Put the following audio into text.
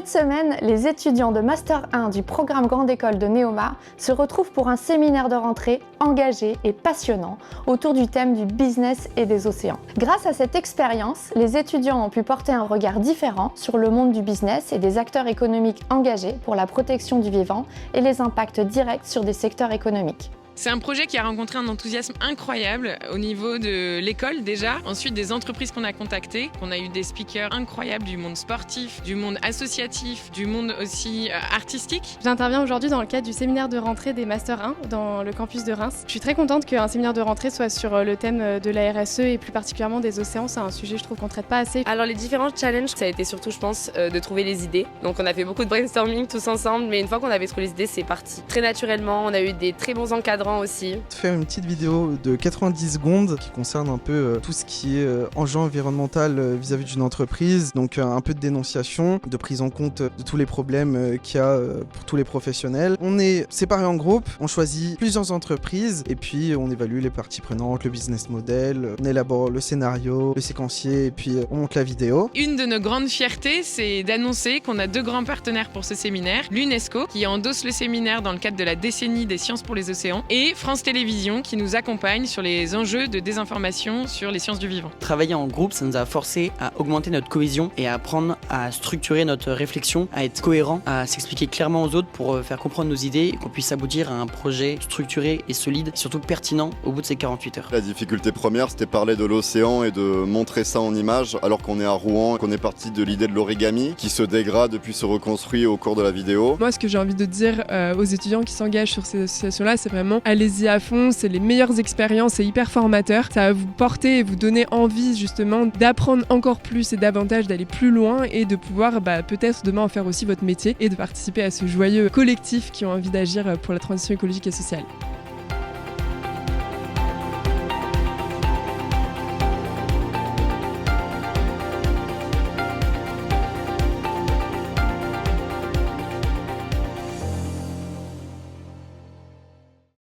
Cette semaine, les étudiants de Master 1 du programme Grande École de Neoma se retrouvent pour un séminaire de rentrée engagé et passionnant autour du thème du business et des océans. Grâce à cette expérience, les étudiants ont pu porter un regard différent sur le monde du business et des acteurs économiques engagés pour la protection du vivant et les impacts directs sur des secteurs économiques. C'est un projet qui a rencontré un enthousiasme incroyable au niveau de l'école déjà, ensuite des entreprises qu'on a contactées. On a eu des speakers incroyables du monde sportif, du monde associatif, du monde aussi artistique. J'interviens aujourd'hui dans le cadre du séminaire de rentrée des Master 1 dans le campus de Reims. Je suis très contente qu'un séminaire de rentrée soit sur le thème de la RSE et plus particulièrement des océans. C'est un sujet je trouve qu'on ne traite pas assez. Alors les différents challenges, ça a été surtout je pense de trouver les idées. Donc on a fait beaucoup de brainstorming tous ensemble, mais une fois qu'on avait trouvé les idées, c'est parti très naturellement. On a eu des très bons encadrants aussi. Faire une petite vidéo de 90 secondes qui concerne un peu tout ce qui est enjeu environnemental vis-à-vis d'une entreprise, donc un peu de dénonciation, de prise en compte de tous les problèmes qu'il y a pour tous les professionnels. On est séparés en groupes, on choisit plusieurs entreprises et puis on évalue les parties prenantes, le business model, on élabore le scénario, le séquencier et puis on monte la vidéo. Une de nos grandes fiertés, c'est d'annoncer qu'on a 2 grands partenaires pour ce séminaire. L'UNESCO qui endosse le séminaire dans le cadre de la décennie des sciences pour les océans et France Télévisions qui nous accompagne sur les enjeux de désinformation sur les sciences du vivant. Travailler en groupe, ça nous a forcé à augmenter notre cohésion et à apprendre à structurer notre réflexion, à être cohérent, à s'expliquer clairement aux autres pour faire comprendre nos idées et qu'on puisse aboutir à un projet structuré et solide, et surtout pertinent au bout de ces 48 heures. La difficulté première, c'était parler de l'océan et de montrer ça en images, alors qu'on est à Rouen, qu'on est parti de l'idée de l'origami, qui se dégrade puis se reconstruit au cours de la vidéo. Moi, ce que j'ai envie de dire aux étudiants qui s'engagent sur ces associations-là, c'est vraiment allez-y à fond, c'est les meilleures expériences, c'est hyper formateur. Ça va vous porter et vous donner envie justement d'apprendre encore plus et davantage, d'aller plus loin et de pouvoir peut-être demain en faire aussi votre métier et de participer à ce joyeux collectif qui ont envie d'agir pour la transition écologique et sociale.